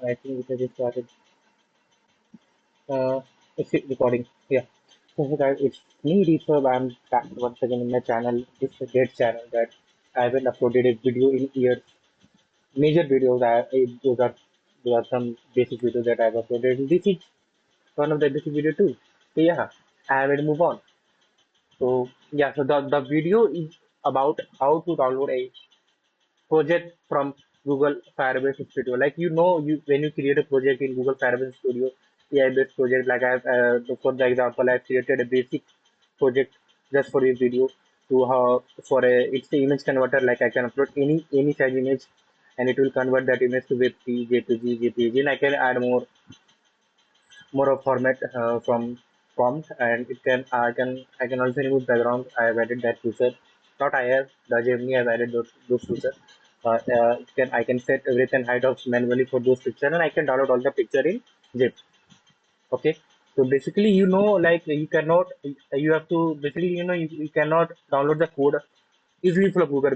I think it has started. Uh, it's recording. Yeah. So hey guys, it's me, Rishabh. I'm back once again in my channel. It's a great channel that I haven't uploaded a video in years. Major videos. Those are some basic videos that I've uploaded. This is one of the basic video too. So yeah, I will move on. So yeah, so the video is about how to download a project from Google Firebase Studio. Like you when you create a project in Google Firebase Studio, AI-based project. Like for the example, I've created a basic project just for this video to how for a it's the image converter. Like I can upload any size image, and it will convert that image to WebP, JPG, JPG, and I can add more of format from prompt, and I can also remove background. I have added that feature. Not I have the Gemini have added those features. I can set everything height of manually for those pictures, and I can download all the picture in zip. Okay. So basically, like you cannot, you have to basically, you cannot download the code easily from Google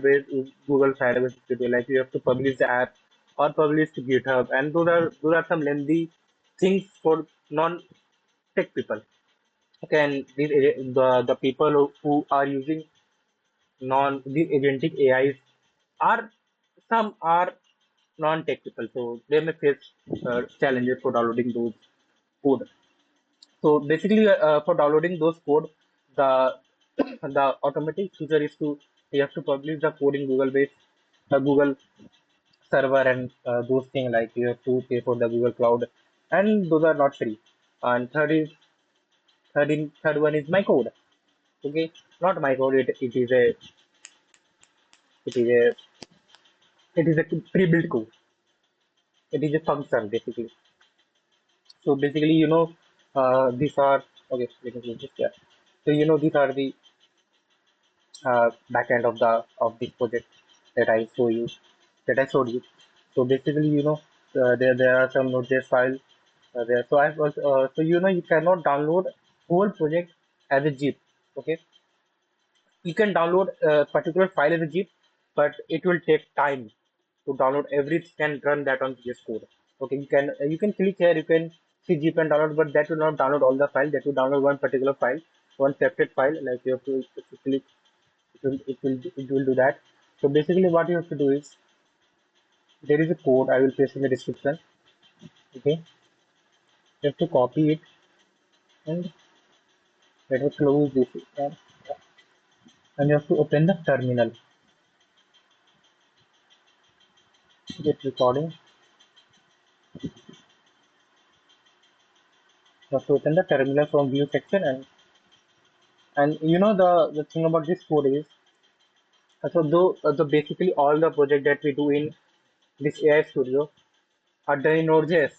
Firebase Studio. Like you have to publish the app or publish to GitHub, and those are some lengthy things for non-tech people. Okay, and the people who are using these agentic AIs are some are non-tech people, so they may face challenges for downloading those code. So basically, for downloading those code, the the automatic feature is to you have to publish the code in Google server, and those things like you have to pay for the Google Cloud, and those are not free. And third one is my code. Okay, not my code. It is a it is a pre-built code. It is a function basically. So basically, these are okay. Let me close this. Yeah. So these are the back end of this project that I show you that I showed you. So basically, there are some Node.js files there. So I've also, so you cannot download whole project as a zip. Okay, you can download a particular file as a zip, but it will take time to download everything and run that on VS Code. Okay, you can click here, you can see zip and download, but that will not download all the file. That will download one particular file, one separate file. Like you have to if you click, it will do that. So basically, what you have to do is there is a code I will paste in the description. Okay, you have to copy it and let us close this and you have to open the terminal. Get recording. You have to open the terminal from view section, and the thing about this code is so basically all the project that we do in this AI studio are done in Node.js.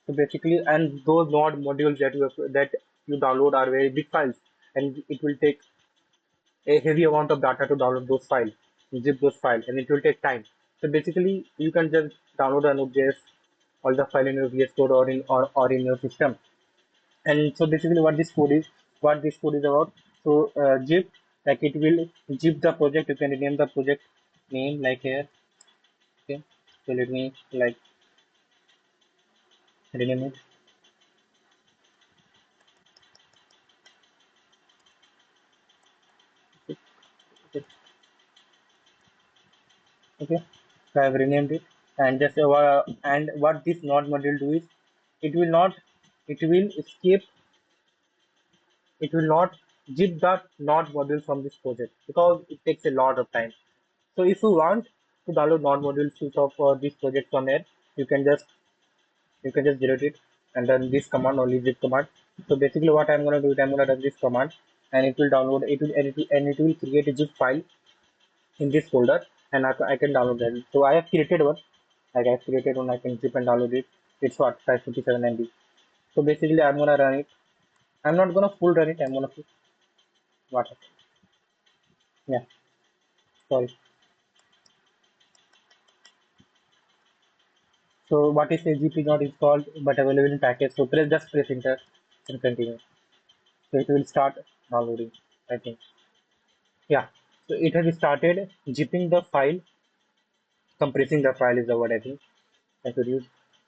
So basically, and those Node modules that you download are very big files, and it will take a heavy amount of data to download those files, zip those files, and it will take time. So basically, you can just download a Node.js, all the file in your VS Code or in your system. And so basically, what this code is about. So zip, like it will zip the project. You can rename the project name like here. Okay, so let me like rename it. Okay, okay. So I have renamed it, and and what this node module do is, it will not, it will escape, it will not zip the node module from this project because it takes a lot of time. So if you want to download node modules of this project from here, you can just delete it and run this command, only zip command. So basically, what I'm gonna do is I'm gonna run this command, and it will download it will and it will create a zip file in this folder, and I can download that. So I have created one, like I've created one, I can zip and download it. It's what 557 MB. So basically I'm gonna run it. I'm not gonna full run it, I'm gonna put what, yeah, sorry. So what is a GP not installed but available in package. So press enter and continue. So it will start downloading, I think. Yeah. So it has started zipping the file, compressing the file is the word I think I could use.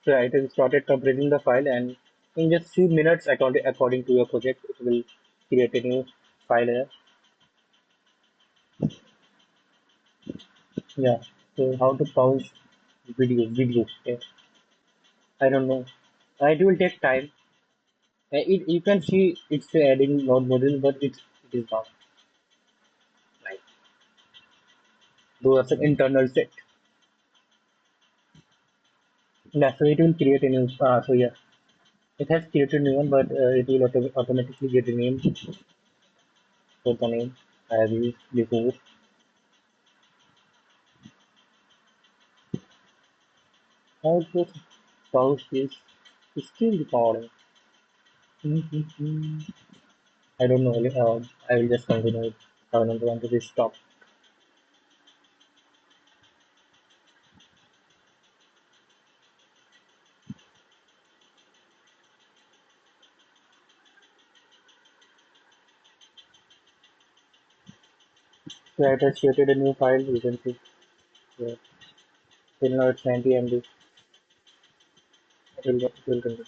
So it has started compressing the file, and in just few minutes, according to your project, it will create a new file here. Yeah. So how to pause video? Okay. I don't know. It will take time. You can see it's adding node module, but it is not like those are some internal set. Yeah, so it will create a new. So yeah, it has created a new one, but it will automatically get renamed for the name I have used before. How to pause this? It's still recording. Mhm. I don't know. I will just continue it. I don't want to stop. So I just created a new file. You can see. Yeah. Till now it's 90 MB. It will continue.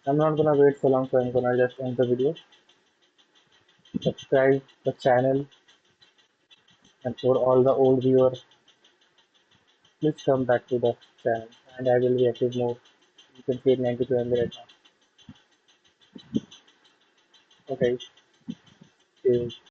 I'm not gonna wait so long, so I'm gonna just end the video. Subscribe the channel, and for all the old viewers, please come back to the channel, and I will be active more. You can see it 92 MB right now. Okay. See you.